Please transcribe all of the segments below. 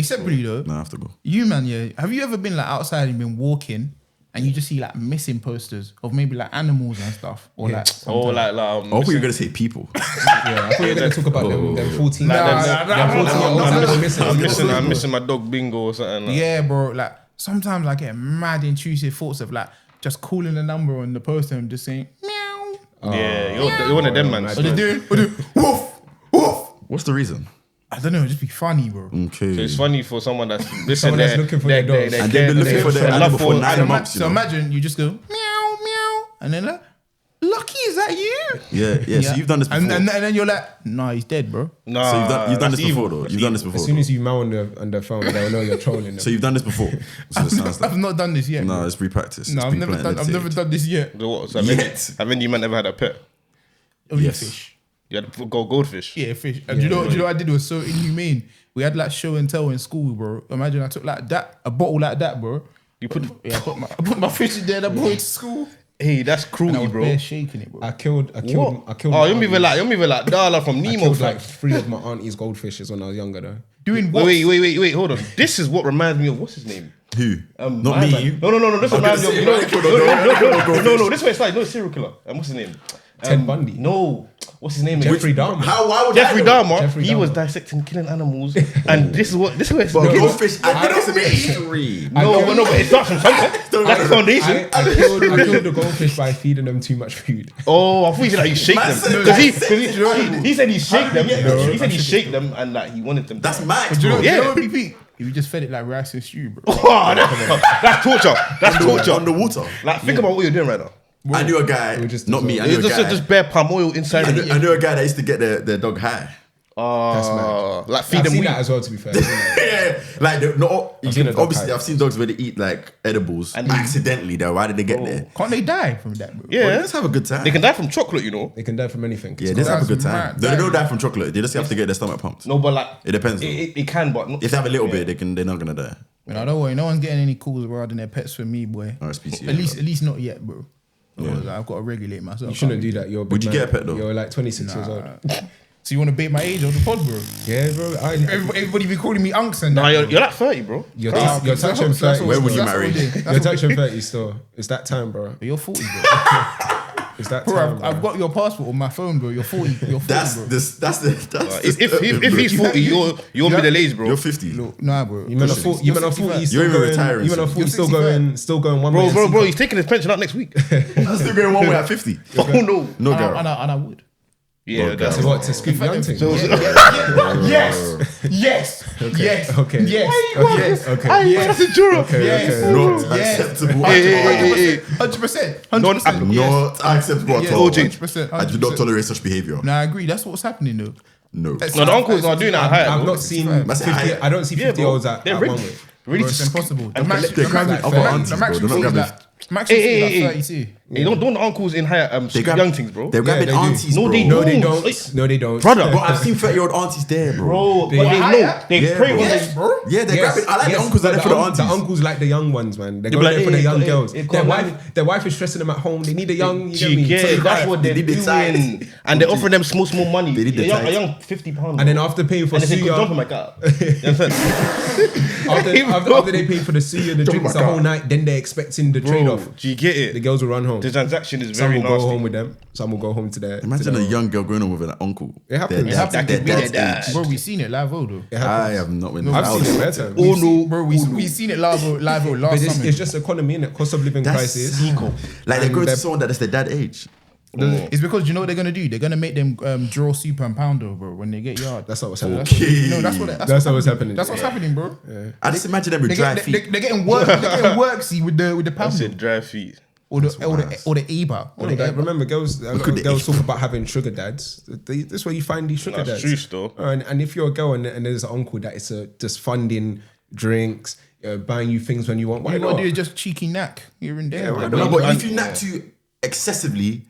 separately though. No, I have to go. You man, yeah. Have you ever been like outside and been walking and you just see like missing posters of maybe like animals and stuff, or like I thought you were gonna say people. Yeah, I thought you were going to talk about them 14. I'm missing my dog Bingo or something. Like. Yeah, bro. Like sometimes I get mad intrusive thoughts of like just calling the number on the poster and just saying meow. Yeah, you're one of them, man. What they doing? Woof, woof. What's the reason? I don't know. It'd just be funny, bro. Okay. So it's funny for someone that's looking for their dogs. And they've been looking for their animal for 9 months. So imagine you just go meow, meow, and then like, Lucky, is that you? Yeah. So you've done this before. And then you're like, nah, he's dead, bro. Nah, so you've done this before, though. You've done this before. As soon as you mow on the phone, they'll know you're trolling them. So you've done this before. I've not done this yet. No, it's pre-practice. No, I've never done this yet. What? So have you man ever had a pet? Only fish. You had to go goldfish. Yeah, fish. And do you know what I did was so inhumane? We had like show and tell in school, bro. Imagine I took like that, a bottle like that, bro. I put my fish in there and I brought it to school. Hey, that's cruelty, bro. Bare shaking it, bro. I killed. Oh, you're moving like Darla from Nemo. I killed like 3 of my auntie's goldfishes when I was younger, though. Doing what? Wait, hold on. This is what reminds me of what's his name? Who? Not me. No. This reminds me of no. This way it's like no serial killer. What's his name? Ted Bundy. No. What's his name? Jeffrey Dahmer. Why would Jeffrey Dahmer. Jeffrey He was Dahmer. dissecting, killing animals, and this is what it's. Goldfish. No, but it starts from something. That's the foundation. I killed the goldfish by feeding them too much food. Oh, I thought you said like you shake them. Because he said he shake them. He said he shake them and like he wanted them. That's mad. Do you know what would be peak? If you just fed it like rice and stew, bro. That's torture. That's torture. Underwater. Like think about what you're doing right now. I knew a guy, not me, I knew a guy. Just bare palm oil inside. I knew a guy that used to get their dog high. That's mad. Like feed I've them seen weed. that as well, to be fair. Yeah, like obviously I've seen dogs where they eat like edibles And accidentally. Though, why did they get there? Can't they die from that, bro? Yeah, Let's have a good time. They can die from chocolate, you know. They can die from anything. Yeah, let's have a good time. mad. They don't die from chocolate. They just have to get their stomach pumped. No, but like It depends. though. it can, but If they have a little bit, they're not gonna die. I don't worry, no one's getting any calls regarding their pets from me, boy. RSPCA, At least not yet, bro. I've got to regulate myself. You shouldn't do that. You're a big Would you man. get a pet though? You're like 26 years old. So you want to bait my age on the pod, bro? Yeah, bro. Everybody be calling me unks and that. Nah, you're like 30, bro. You're touching 30. Where would you marry? You're touching 30 still. It's that time, bro. But you're 40, bro. It's that Bro, time, I've got your passport on my phone, bro. You're 40. You're 40, That's bro. If he's 40, you're middle age, bro. You're 50. Nah, bro. You men are 40. You men are 40. You're even retiring. You men are 40. Still going one way. Bro, he's taking his pension out next week. I'm still going one way at 50. Oh no. No, And girl. I would. Yeah, That's what to scoop young things. Yes. Okay. That's a joke. Not acceptable. 100%. Not acceptable at all. 100%. I do not tolerate such behavior. Nah, I agree. That's what's happening, though. No. No, the uncles are doing that higher. I've not seen 50. I don't see 50-years at one way. Really, Bro, it's impossible. The max They're grabbing other aunties, bro. They're not grabbing. max is like 32. Hey, don't the uncles in higher young things, bro. They're grabbing they do. aunties, No, bro. they No, they don't. don't. No, they don't. Brother, Bro, I've seen 30-year-old aunties there, bro. but they know. They Yeah, pray bro. when Yes, they. bro. Yeah, they're grabbing. I like the uncles that are there for the aunties. The uncles like the young ones, man. They're They be going like, there for the hey, young hey, girls. hey, Their wife is stressing them at home. They need a young. You get me? Yeah, that's what they're They need the time. doing, and they're offering them small money. They need the A time. young £50, And then after paying for and they say, suya, jump on my car. You understand? after they pay for the suya, the drinks the whole night, then they're expecting the trade off. Do you get The it? girls will run home. The transaction is Some very will go home nasty. with them. Some will go home to their. Imagine to a their young girl going on with an uncle. It happens. Their It happens. dad's That could be age. their dad. Bro, we seen it live, though. It I happens. have not been. I've seen it better. Oh no, Bro, we seen it live last But summer. it's just economy, innit? Cost of living That's crisis. equal. Like they're And going to they're- someone that's their dad age. It's because you know what they're gonna do? They're gonna make them draw super and pounder, bro, when they get yard. That's not what's happening. Okay. No, that's what's happening. That's what's happening, bro. I just imagine them with dry feet. They're getting work. They're getting worksy with the I pounder said dry feet. or the Eba. Or the Eba. Remember, girls. A lot of girls talk about having sugar dads. That's where you find these sugar That's dads. true, still. And if you're a girl and there's an uncle that is just funding drinks, buying you things when you want, why What you not? gotta do is just cheeky knack here and there. why bro. not? No, but if you nap too excessively,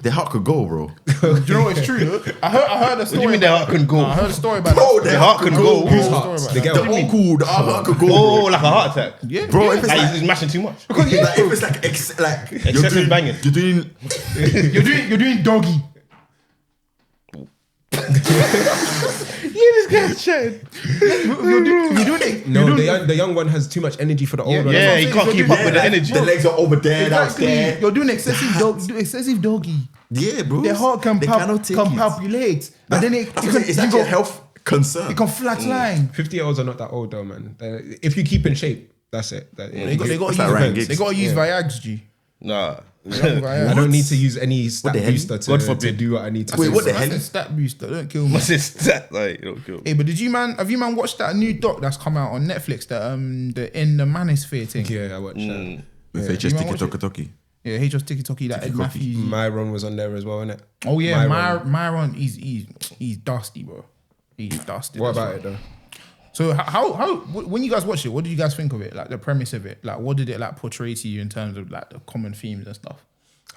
their heart could go, bro. Do you know what? It's true. Though? I heard a story. What do you mean their heart can go? I heard a story about Bro, that. their heart could go. Whose Story heart? about The that. girl. The uncle, the heart could go, Oh, bro. like a heart attack. Yeah, Bro, if it's Like like, he's mashing too much. like if it's like Excessive banging. You're doing you're doing doggy. this guy's chatting. You're doing it. No, the young one has too much energy for the old one. Yeah, he can't keep up with the energy. The legs are over there, downstairs. You're doing excessive doggy. Yeah, bro. Their heart can palpulate, but then it's actually a health concern. it can flatline. 50-year-olds are not that old though, man. If you keep in shape, that's it. They got That's to like Ryan use. Giggs. They got to use Viagra. G. Nah. I don't need to use any stat the hell? booster God to forbid. do what I need to Wait, do. what the That's hell? a stat booster. Don't kill me. What's this stat? Like, you don't kill. Hey, but have you watched that new doc that's come out on Netflix? That the Manosphere thing. Yeah, I watched that. With You HS might Tiki watch it. Toki Toki. Yeah, he just Tiki that Ed Matthews. Myron was on there as well, innit? Oh yeah, Myron. Myron. He's dusty, bro. He's dusty. What about it though? So how when you guys watched it, what did you guys think of it? Like the premise of it, like what did it like portray to you in terms of like the common themes and stuff?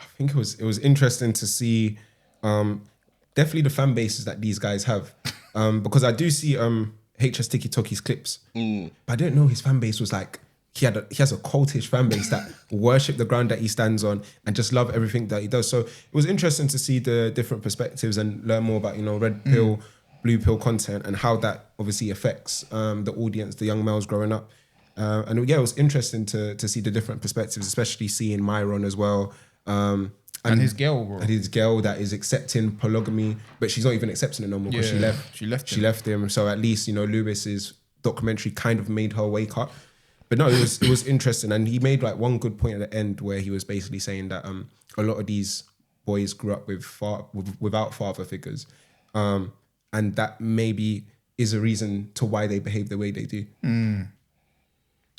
I think it was interesting to see definitely the fan bases that these guys have. Because I do see HS Tiki Toki's clips. But I didn't know his fan base was like he has a cultish fan base that worship the ground that he stands on and just love everything that he does. So it was interesting to see the different perspectives and learn more about, red pill, blue pill content and how that obviously affects the audience, the young males growing up. And yeah, it was interesting to see the different perspectives, especially seeing Myron as well. And his girl, bro. And his girl that is accepting polygamy, but she's not even accepting it no more because Yeah, she left. she She left left him. So at least Lewis's documentary kind of made her wake up. But no, it was interesting, and he made like one good point at the end where he was basically saying that a lot of these boys grew up without father figures, and that maybe is a reason to why they behave the way they do.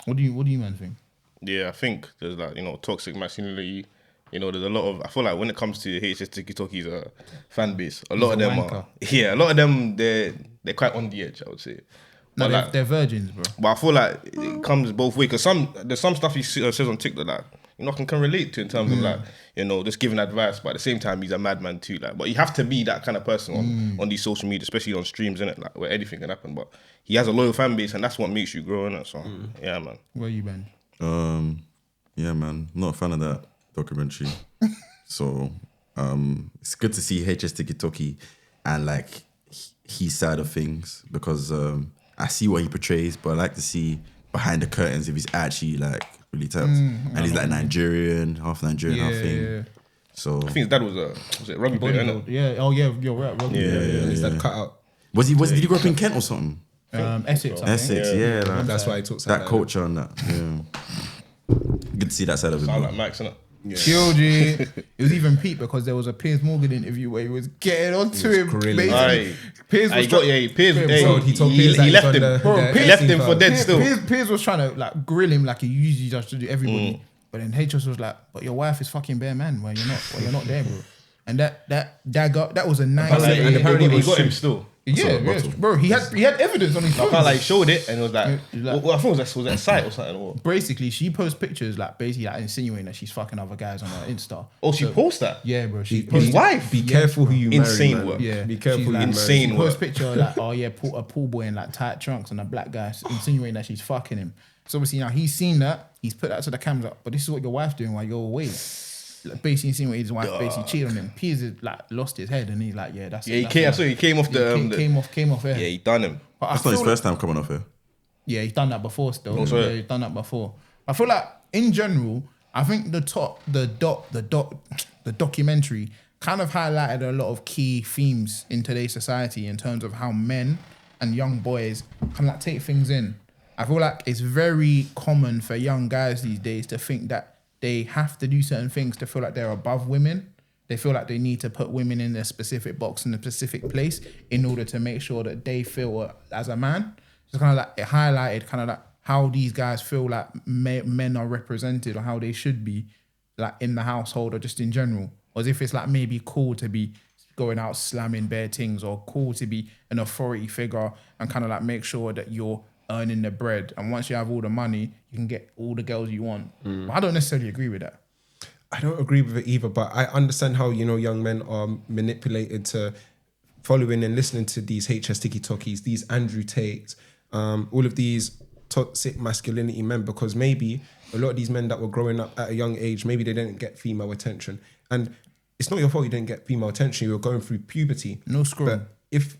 What do you man think? Yeah, I think there's like, toxic masculinity. There's a lot of, I feel like when it comes to HS Tiki Toki's fan base, a lot of them they're quite on the edge, I would say. No, But they're virgins, bro. But I feel like it comes both ways because there's some stuff he says on TikTok that I can relate to in terms of like just giving advice, but at the same time he's a madman too. Like, but you have to be that kind of person on these social media, especially on streams, innit? Like where anything can happen. But he has a loyal fan base, and that's what makes you grow, innit? So yeah, man. Where you been? Yeah, man. I'm not a fan of that documentary. So it's good to see HS Tiki Toki and like his side of things because I see what he portrays, but I like to see behind the curtains if he's actually like really tapped. And he's like Nigerian, half thing. Yeah. So I think his dad was it rugby player, innit? Yeah. Oh yeah, you're right. Rugby. yeah. Is that cut out? did he grow up in Kent or something? Essex. I think. Essex, yeah. Like, That's why he talks that like culture and that. Yeah. Good to see that side of it. Sound like Max, innit? Chill, G. It was even Pete because there was a Piers Morgan interview where he was getting onto him. grilling. Basically. Piers was he left him. He left him for dead still. Piers was trying to like grill him like he usually does to do everybody. But then HS was like, "But your wife is fucking bare man. Well, you're not there, bro." And that was a nice. And apparently he was got him shoot. still. Yeah, bro. He had evidence on his phone. I like showed it and it was like, like- I think was that site or something. Or? Basically, she posts pictures like basically like insinuating that she's fucking other guys on her Insta. Oh, she posts that. Yeah, bro. She His posts wife. Be careful who you marry. Insane man. work. Yeah, Be careful she's who you like, marry. insane She work. posts picture like, oh yeah, a pool boy in like tight trunks and a black guy insinuating that she's fucking him. So obviously now he's seen that, he's put that to the cameras up. But this is what your wife's doing while you're away. Like, basically insinuating his wife basically cheated on him. Piers is like lost his head and he's like, yeah, that's Yeah, that's I it. saw he came off the. came off air. Yeah, he done him. But I That's not his feel first time coming off here. Yeah, he's done that before still. Also, Yeah, he's done that before. I feel like in general, I think the documentary kind of highlighted a lot of key themes in today's society in terms of how men and young boys can like take things in. I feel like it's very common for young guys these days to think that they have to do certain things to feel like they're above women. They feel like they need to put women in a specific box in a specific place in order to make sure that they feel as a man. It's kind of like it highlighted kind of like how these guys feel like men are represented or how they should be like in the household or just in general. Or as if it's like maybe cool to be going out slamming bare things or cool to be an authority figure and kind of like make sure that you're earning the bread. And once you have all the money, you can get all the girls you want. But I don't necessarily agree with that. I don't agree with it either, but I understand how, young men are manipulated to following and listening to these HS Tiki Tokis, these Andrew Tates, all of these toxic masculinity men, because maybe a lot of these men that were growing up at a young age, maybe they didn't get female attention. And it's not your fault you didn't get female attention. You were going through puberty. No screw. But if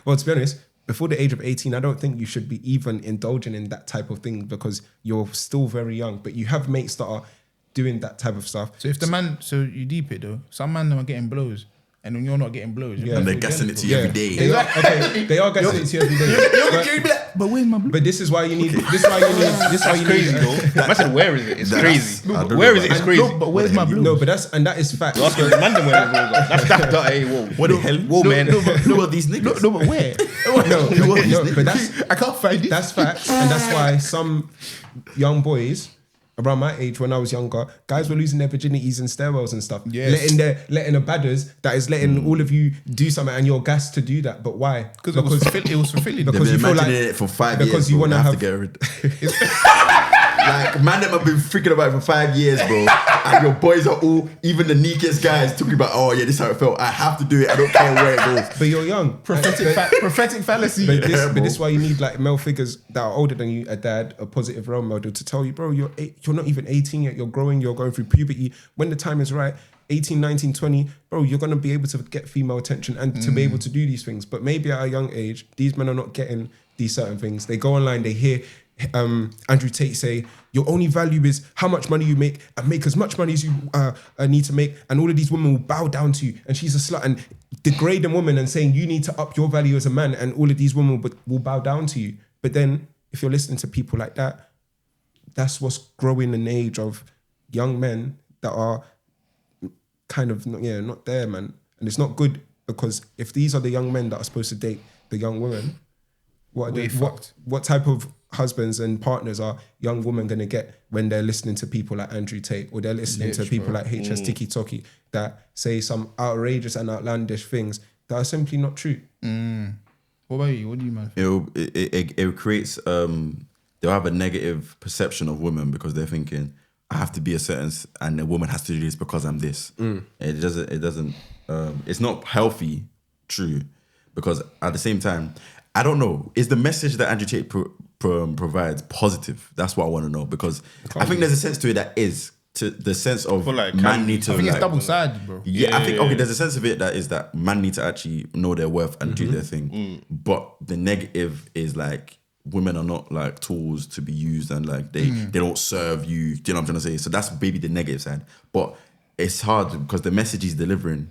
well, to be honest, before the age of 18, I don't think you should be even indulging in that type of thing because you're still very young. But you have mates that are doing that type of stuff. So if the man, so you deep it though, some man are getting blows, and when you're not getting blows, And they're gassing it to you every day. They are, okay, they are gassing it to you every day. But where's my blue? But this is why you need. This is why you need. This is why you Crazy need. though. I said, where is it? It's crazy. I don't Where know is it? about It's crazy. No, but where's my blue? No, but that is fact. You're asking the man them where the balls are. That's that. Hey, whoa. What the hell? Whoa, man. Who are these niggas? No, but where? No, but that's I can't find it. That's fact, and that's why some young boys around my age, when I was younger, guys were losing their virginities in stairwells and stuff. Yes. Letting the badders that is letting all of you do something, and you're gassed to do that. But why? Because it was fulfilling. They've Because been you feel imagining like it for 5 because years. you bro. wanna They have- to get rid. Like man, them have been freaking about it for 5 years, bro. And your boys are all, even the neakest guys, talking about, oh yeah, this is how it felt. I have to do it. I don't care where it goes. But you're young. Prophetic fallacy. But this, Yeah, but bro. this is why you need like male figures that are older than you, a dad, a positive role model to tell you, bro, you're not even 18 yet. You're growing. You're going through puberty. When the time is right, 18, 19, 20, bro, you're going to be able to get female attention and to be able to do these things. But maybe at a young age, these men are not getting these certain things. They go online, they hear Andrew Tate say, your only value is how much money you make, and make as much money as you need to make, and all of these women will bow down to you, and she's a slut, and degrading women and saying you need to up your value as a man, and all of these women will bow down to you. But then if you're listening to people like that, that's what's growing an age of young men that are kind of not there, man. And it's not good, because if these are the young men that are supposed to date the young women, what type of husbands and partners are young women going to get when they're listening to people like Andrew Tate, or they're listening to people like HS Tiki Toki that say some outrageous and outlandish things that are simply not true? What about you? What do you man? It creates they'll have a negative perception of women because they're thinking, I have to be a certain, and a woman has to do this because I'm this. It doesn't it's not healthy, true, because at the same time, I don't know, is the message that Andrew Tate provides positive? That's what I want to know, because I think there's a sense to it that is, to the sense of like, man need to, I think like, it's double-sided, bro. yeah, I think, okay, there's a sense of it that is that man need to actually know their worth and do their thing. But the negative is like, women are not like tools to be used, and like they don't serve you. Do you know what I'm trying to say? So that's maybe the negative side. But it's hard because the message he's delivering,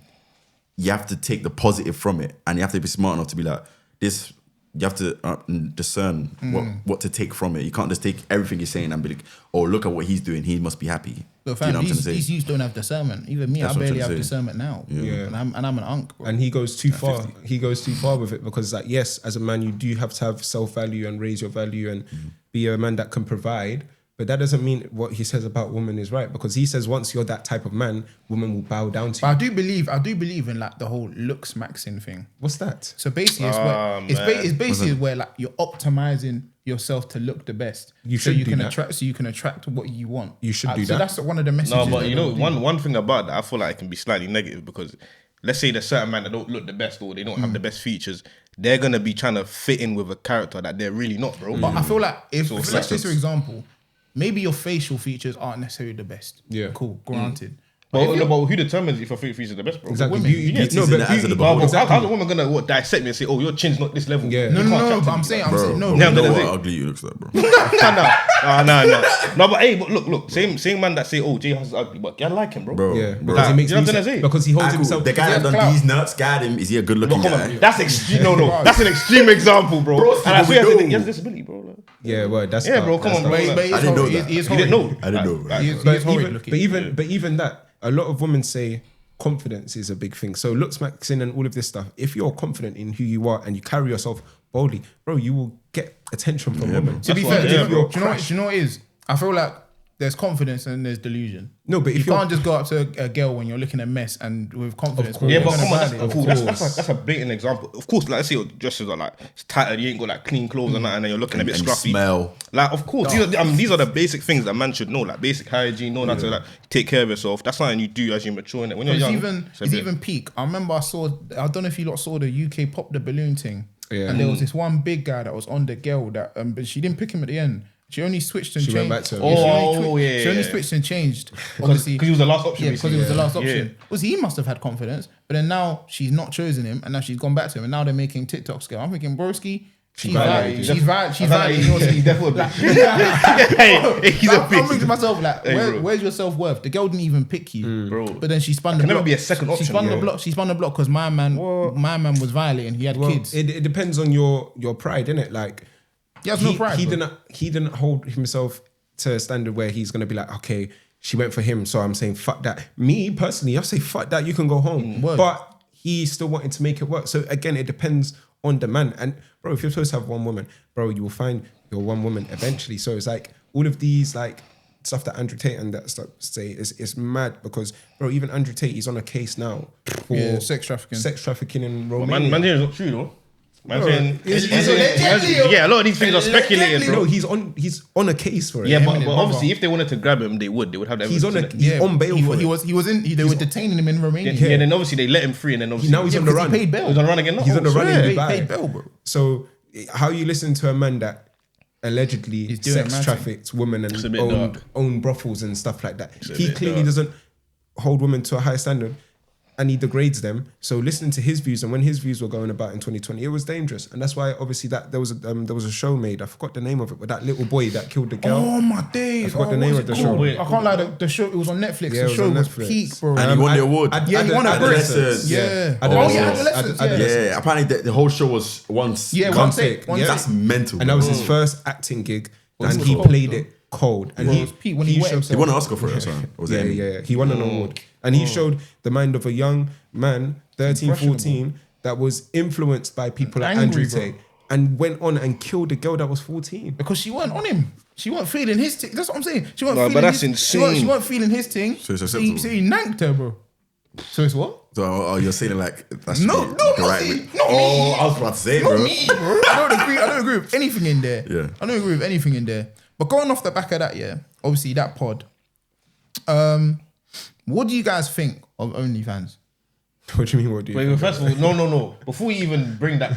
you have to take the positive from it, and you have to be smart enough to be like, this, you have to discern what to take from it. You can't just take everything he's saying and be like, oh, look at what he's doing, he must be happy. But Do you fam, know what I'm trying to say? these youths don't have discernment. Even me, That's I what I'm barely trying have to say. discernment now. Yeah. And I'm an unk, bro. And he goes too far. He goes too far with it, because like, yes, as a man, you do have to have self-value and raise your value and be a man that can provide. But that doesn't mean what he says about women is right, because he says once you're that type of man, women will bow down to But you. I do believe in like the whole looks maxing thing. What's that? So basically, it's basically where like you're optimizing yourself to look the best. You so should you do can that. attract. So you can attract what you want. You should do so that. that's one of the messages. No, but that you know, they'll do. one thing about that, I feel like it can be slightly negative, because let's say there's certain men that don't look the best, or they don't have the best features. They're gonna be trying to fit in with a character that they're really not, bro. But I feel like if let's like- say for example, maybe your facial features aren't necessarily the best. Yeah. Cool. Granted. But who determines if a fit feature is the best, bro? Exactly. women. You Beauty's no, in but the eyes of the beauty- beholder. exactly. How's a woman gonna dissect me and say, "Oh, your chin's not this level"? Yeah. You No, can't no, chat to but I'm me saying, like I'm Bro, saying, no. bro, Yeah, you know that's what it. ugly you looks like, bro. No, but hey, but look, same man that say, "Oh, Jay Huss is ugly," but I like him, bro. Bro, Yeah, bro. because he makes You know what I'm music. gonna say? Because he holds Ah, cool. himself. The guy that has done clout. these nuts, got him. Is he a good looking Come guy? on, that's extreme. No, that's an extreme example, bro. Bro, And I swear, we know. he has disability, bro. Yeah, well, that's Yeah, bro, come on, bro. But Like, he I is didn't know horrid. that. He is You didn't horrid. know? I didn't know. Like, He is But horrid even, looking. but even that, a lot of women say confidence is a big thing. So looks maxing and all of this stuff. If you're confident in who you are and you carry yourself boldly, bro, you will get attention from women. To be That's fair, what- do yeah, you bro. know what it is? I feel like there's confidence and there's delusion. No, but You if you're can't just go up to a girl when you're looking a mess and with confidence. course. Yeah, you're but gonna come on, buy that's it. cool. That's a blatant example. Of course, like let's say your dresses are like it's tattered, you ain't got like clean clothes and that, and then you're looking a bit And scruffy. smell. Like, of course, these are the basic things that man should know, like basic hygiene, know how to like take care of yourself. That's something you do as you mature in it. When you're It's young, it's even peak. I remember I don't know if you lot saw the UK Pop the Balloon thing. Yeah. And there was this one big guy that was on the girl that but she didn't pick him at the end. She only switched and She changed. went back to him. She only switched and changed. Because Obviously, he was the last option. yeah, because he was the last option. Yeah. Because he must have had confidence, but then now she's not chosen him, and now she's gone back to him, and now they're making TikToks. Girl, I'm thinking, broski, she's violated. violated. She's violated. He's definitely he's a I'm thinking to bitch. myself, like, bro. where's your self worth? The girl didn't even pick you, Bro. But then she spun the can block. never be a second option, She spun yeah. the block. She spun the block because my man was violating. He had Well, kids. it depends on your pride, innit? Like He has no pride, He bro. didn't hold himself to a standard where he's gonna be like, okay, she went for him, so I'm saying fuck that. Me personally, I say fuck that. You can go home, Word. but he still wanted to make it work. So again, it depends on the man. And bro, if you're supposed to have one woman, bro, you will find your one woman eventually. So it's like all of these like stuff that Andrew Tate and that stuff say is mad because bro, even Andrew Tate is on a case now for sex trafficking. in Man, Romania. man, it's not true though. Man, he's yeah, a lot of these things are speculated, No, bro. he's on a case for it. Yeah, Him but and his obviously, brother. if they wanted to grab him, they would have the He's on evidence, a innit? he's on bail for it. He was in. They were detaining him in Romania. Yeah, then obviously they let him free, and then obviously Now he's on the because run. he paid bail. He's on the run again. No? He's on the run in swear. Dubai. Paid bail, bro. So how you listen to a man that allegedly He's doing sex mad trafficked women It's a and bit dark. own brothels and stuff like that? a He bit clearly dark. doesn't hold women to a high standard and he degrades them. So listening to his views and when his views were going about in 2020, it was dangerous. And that's why obviously that there was a show made, I forgot the name of it, but that little boy that killed the girl. Oh my days! I forgot the what name was of it the called? show. I can't lie. The show it was on Netflix. Yeah, it The was show on was Netflix. peak, bro. And he won the award. Yeah, he won a Adolescence. Yeah. Adolescence. Yeah, apparently the whole show was once. Yeah, Can't one take. take. One Yeah. take. That's mental. And that was bro. his first acting gig Was and it he cold, played though? it cold. And Bro, it was peak when he wet showed- himself. He won an Oscar for it. Sorry. Or was it Emmy? Yeah. He won an award. And he showed the mind of a young man, 13, 14, that was influenced by people like Angry, Andrew bro. Tate and went on and killed a girl that was 14. Because she weren't on him. She weren't feeling his thing. That's what I'm saying. She weren't No, feeling but that's his, insane. She weren't feeling his thing. So it's he acceptable. nanked her, bro. So it's what? So you're saying it like that's No, the not right me, way. not Oh, me. I was about to say, Not bro. me, bro. I don't agree with anything in there. Yeah. I don't agree with anything in there. But going off the back of that, yeah, obviously that pod. What do you guys think of OnlyFans? What do you mean? What do you Wait, think? first of all, no. Before we even bring that,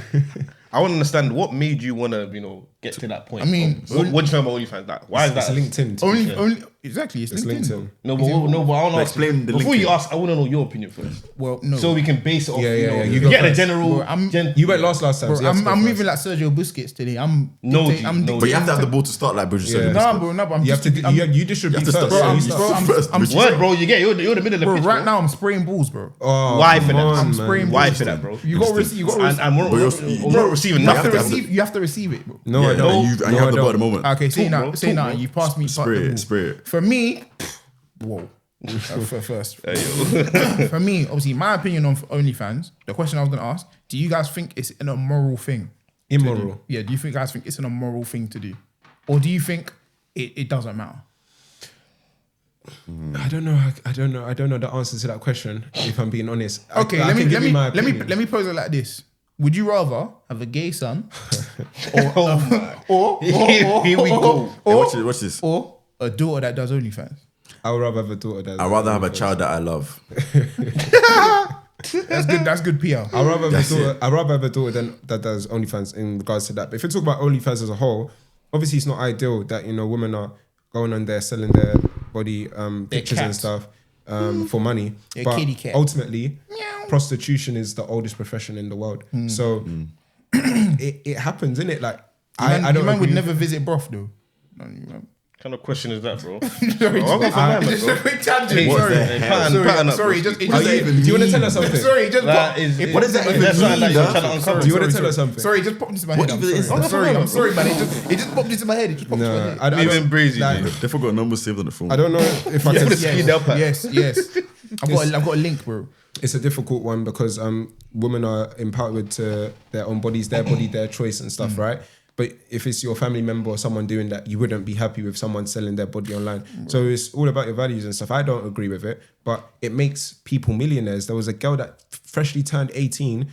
I want to understand what made you want to, get to that point. I mean, what do you know about OnlyFans? Like, why is It's that? LinkedIn. to be fair. Only exactly. It's LinkedIn. LinkedIn. No, but I want to ask. Explain the Before you LinkedIn. ask, I want to know your opinion first, Well, no. so we can base it off. Yeah, yeah, yeah. You You go get the first. general. Bro, You went last time. Bro, so you have to go I'm first. moving like Sergio Busquets today. I'm No, dictating- G, I'm no, But you have to have the dictating- ball to start like Bridget said. Nah, bro, no, but I'm You have just to. I'm- You distribute you have to first. start- so bro, you I'm- start. bro, I'm- Word, bro. You're the middle of the Bro, pitch. right now I'm spraying balls, bro. Oh, Why for that? man, I'm man. spraying Why balls. for that, bro? You got to receive. You got to receive. And But we're not receiving You have nothing. to have to- receive. You have to receive it, bro. No, I Yeah, don't. and you No, have I the ball at don't. the moment. Okay, say Talk, now. bro. Say Talk, now. bro. You passed me. Spray it. For me, whoa. For first, for me, obviously, my opinion on OnlyFans. The question I was gonna ask: do you guys think it's an immoral thing? to Immoral. do? Yeah. Do you guys think it's an immoral thing to do, or do you think it doesn't matter? I don't know. I don't know the answer to that question. If I'm being honest. Okay, I let can give you my me opinion. pose it like this: would you rather have a gay son, Oh my. Here we go. Hey, watch this. or a daughter that does OnlyFans? I would rather have a daughter. That I'd rather have a child that I love. That's good. That's good PR. I'd rather have That's a daughter. it. I'd rather have a daughter that does OnlyFans in regards to that. But if you talk about OnlyFans as a whole, obviously it's not ideal that women are going on there selling their body pictures and cats. stuff for money. Their But kitty cat. ultimately, Meow. prostitution is the oldest profession in the world. Hmm. So it happens, innit? Like I I don't man would agree- never visit Broth though. No, you won't. What kind of question is that, bro? Sorry, I'll go for mine, just bro. a quick tangent. What Sorry, the hell? Pattern up, sorry. bro. Just it What does that just even Do you want to mean? tell us something? sorry. Just That is. What does that is even that something mean, that you're though? trying to uncover? Do you want to tell us something? Sorry, it just popped into my What head. I'm even is sorry. that? I'm sorry. I'm Bro. sorry, man. It just popped into my head. It just popped into my No, head. I Leave him breezy. like, They forgot numbers saved on the phone. I don't know if I Yeah, can. but it's- Speed up, man. Yes. I've got a link, bro. It's a difficult one because women are empowered to their own bodies, their body, their choice and stuff, right? But if it's your family member or someone doing that, you wouldn't be happy with someone selling their body online. So it's all about your values and stuff. I don't agree with it, but it makes people millionaires. There was a girl that freshly turned 18,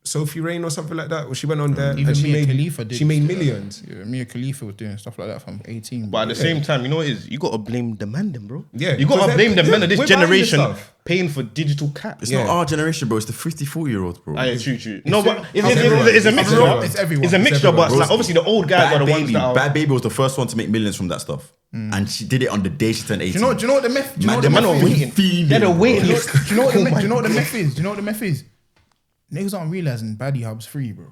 Sophie Rain or something like that? Or she went on there Even and she Mia made Khalifa did she made stuff like millions. that. Yeah, Mia Khalifa was doing stuff like that from 18. But at the same time, you know what it is? You got to blame the man, then, bro. Yeah, You got to because blame the they're- men of this we're buying this generation stuff. paying for digital cat. It's Yeah. not our generation, bro. It's the 54-year-olds, bro. Aye, true. No, but it's everyone. a mixture. It's everyone. It's everyone. It's a It's mixture, but everyone. like, obviously the old guys are the ones that are. Bad Baby was the first one to make millions from that stuff, and she did it on the day she turned 18. Do you know what the myth? Do you know what the Man, myth them is? man are waiting. They're the waiting Do you know- list. do you know what the myth? Do you know what the myth is? Do you know what the myth is? Niggas aren't realizing Baddie Hub's free, bro.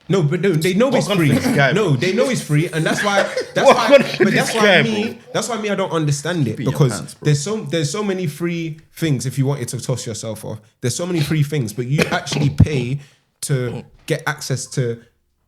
No, but no, they know it's What free. confidence guy, bro? No, they know it's free, and that's why. That's What why. confidence But that's guy, why me. That's why me. I don't understand it Keep it in your because pants, bro. there's so many free things if you wanted to toss yourself off. There's so many free things, but you actually pay to get access to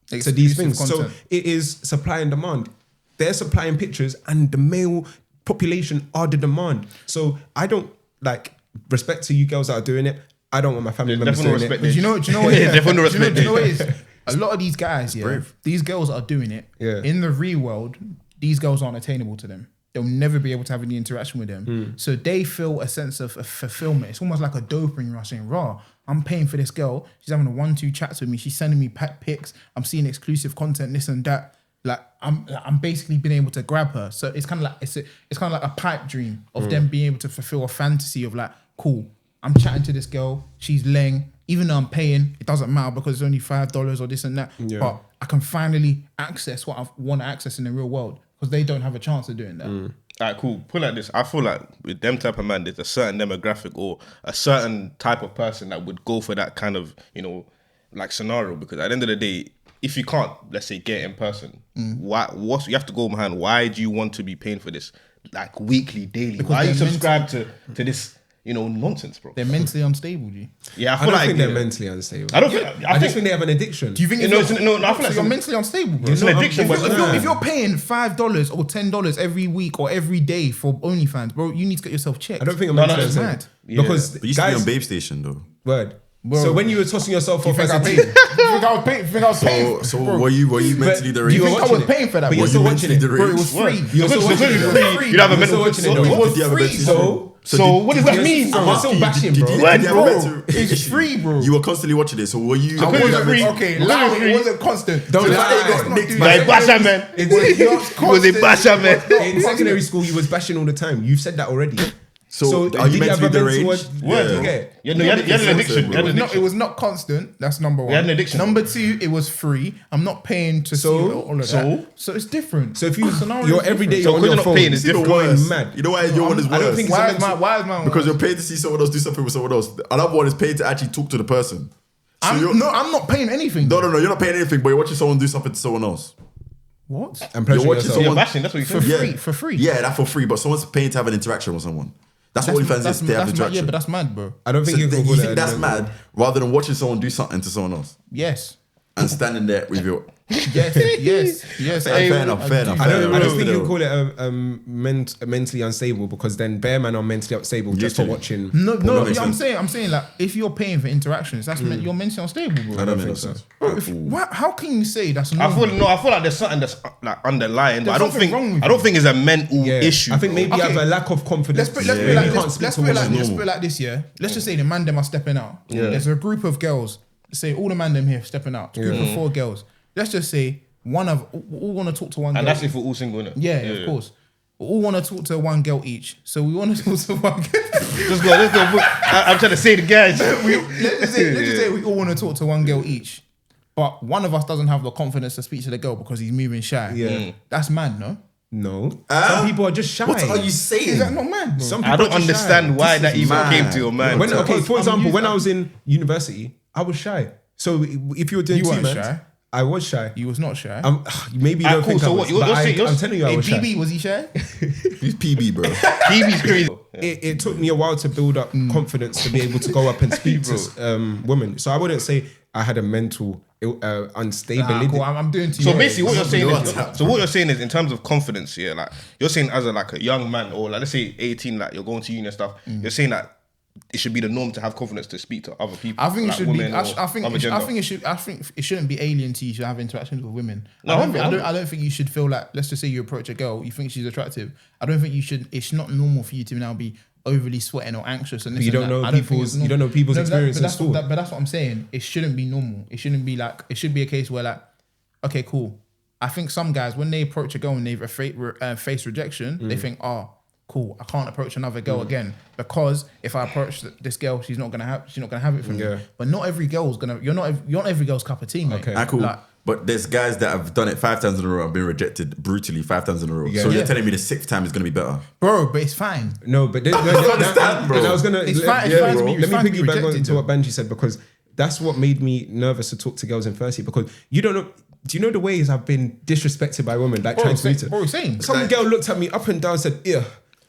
these Exclusive things. content. So it is supply and demand. They're supplying pictures, and the male population are the demand. So I don't like respect to you girls that are doing it. I don't want my family members Definitely doing respect it. Do you know what? Yeah, definitely do you know, respect do you know what it. it is? A lot of these guys, yeah, brave. these girls are doing it. Yeah. In the real world, these girls aren't attainable to them. They'll never be able to have any interaction with them. So they feel a sense of fulfillment. It's almost like a dopamine rush saying, raw, I'm paying for this girl. She's having a 1-2 chats with me. She's sending me pics. I'm seeing exclusive content, this and that. Like I'm basically being able to grab her. So it's kind of like it's kind of like a pipe dream of them being able to fulfill a fantasy of like, cool, I'm chatting to this girl. She's laying. Even though I'm paying, it doesn't matter because it's only $5 or this and that. Yeah. But I can finally access what I want to access in the real world because they don't have a chance of doing that. Alright, cool. Put it like this. I feel like with them type of man, there's a certain demographic or a certain type of person that would go for that kind of, like scenario. Because at the end of the day, if you can't, let's say, get in person, you have to go behind. Why do you want to be paying for this, like weekly, daily? Because Why are you they're subscribed to this, nonsense, bro? They're mentally unstable, G. Yeah, I I feel don't like think they're mentally unstable. I don't think. I just think they have an addiction. Do you think I it's feel like so it's you're a- mentally unstable, bro? it's an addiction, but If you're paying $5 or $10 every week or every day for OnlyFans, bro, you need to get yourself checked. I don't think I'm No, mentally that's unstable. mad. Yeah. Because But you used to be guys, on Babe Station though. word. Bro. So when you were tossing yourself off You as think a I team, paid? You think I was paying? You think I was paying? So Bro, were you mentally but deranged? you you were think I watching was it. paying for that? But bro? you're still you watching mentally it. deranged? Bro, it was free. You're still So watching it's it. free. Free. You'd have a You're mental. still watching it, So though. It was Did you have a free, mental bro. So what does that mean? You're still bashing, bro. Did you have a Bro, mental it's issue? free, bro. You were constantly watching it. So were you? I because wasn't it's free. okay. Because Loud, it's free. it wasn't constant. Don't So lie. let's not Nick, do man. that. Like Basha, man. It was not He was a constant. Basha, man. It was not In secondary constant. school, you was bashing all the time. You've said that already. So are did you have mentally a mental deranged? Word, Yeah. okay. Yeah, no, you had an addiction. You had an It addiction. was not constant. That's number one. had an addiction. Number two, it was free. I'm not paying to see all of that. So it's different. So if you, Scenario you're is every day different. you're on because your you're not phone, paying, it's you're different. going mad. You know why your one is I don't worse? think Why is my Because you're paid to see someone else do something with someone else. Another one is paid to actually talk to the person. So you're, I'm not paying anything. no, you're not paying anything, but you're watching someone do something to someone else. What? And pressure You're watching yourself. You're someone bashing. That's what you For said. free. For free. Yeah, that's for free, but someone's paying to have an interaction with someone. That's what OnlyFans is. They have mad. interaction. Yeah, but that's mad, bro. I don't think you can call you it think that's mad rather than watching someone do something to someone else Yes. and standing there with your. Yes. Fair enough. I don't Fair think you enough. call it mentally unstable because then bare man are mentally unstable just for Literally. watching. No, that makes I'm sense. saying like if you're paying for interactions, that's you're mentally unstable, bro. I don't think so. Bro, how can you say that's I normal? feel like there's something that's like underlying, but I don't something think wrong with I don't you. think it's a mental issue. I think maybe you Okay. have a lack of confidence. Let's put it You like can't this. speak Let's to put it women. like this. Yeah. Let's just say the man them are stepping out. Yeah. There's a group of girls. Say all the man them here stepping out. Group of 4 girls. Let's just say all want to talk to one and girl. that's if we're all single, innit? Yeah, of course. We all want to talk to one girl each. So we want to talk to one girl. Let's go. I'm trying to say the guys. let's just say we all want to talk to one girl each. But one of us doesn't have the confidence to speak to the girl because he's moving shy. Yeah. That's mad, no? No. Some people are just shy. What are you saying? Is that not mad, bro? Some people I don't are just understand shy. why that even mad. came to your mind. When, okay, for example, when used- I was in university, I was shy. So if you were doing You weren't two-mans, shy. I was shy. You was not shy. Maybe you don't cool, think so I what, was, you're but saying- I'm telling you I Hey, was shy. PB, was he shy? He's PB, bro. TV's crazy. It took me a while to build up confidence to be able to go up and speak to women. So I wouldn't say I had a mental unstability. Cool, I'm doing too So much. basically, what you're saying You're is, on tap. so what you're saying is, in terms of confidence, yeah, like you're saying as a young man or like let's say 18, like you're going to uni and stuff, you're saying that it should be the norm to have confidence to speak to other people. I think like it should be. women or other gender. I think it shouldn't be alien to you to have interactions with women. No, I don't think you should feel like. Let's just say you approach a girl, you think she's attractive. I don't think you should. It's not normal for you to now be overly sweating or anxious and this you and don't that. know I don't think people's- it's you don't know people's experience in that's school. But that's what I'm saying. It shouldn't be normal. It shouldn't be like. It should be a case where like, okay, cool. I think some guys when they approach a girl and they've face rejection, they think, oh, cool, I can't approach another girl again because if I approach this girl, she's not gonna have it from Yeah. me. But not every girl's gonna. You're not every girl's cup of tea, mate. Okay. Ah, cool. Like, But there's guys that have done it 5 times in a row and been rejected brutally 5 times in a row. Yeah. So Yeah. you're telling me the 6th time is going to be better? bro, but it's fine. No, but understand, bro. And I was gonna It's let, fine- yeah, it's fine to bro. be- Let it's me fine to be piggyback on rejected, to what Banji said because that's what made me nervous to talk to girls in first year because you don't know. Do you know the ways I've been disrespected by women like trying to meet Bro, same. Some girl looked at me up and down and said, "Yeah."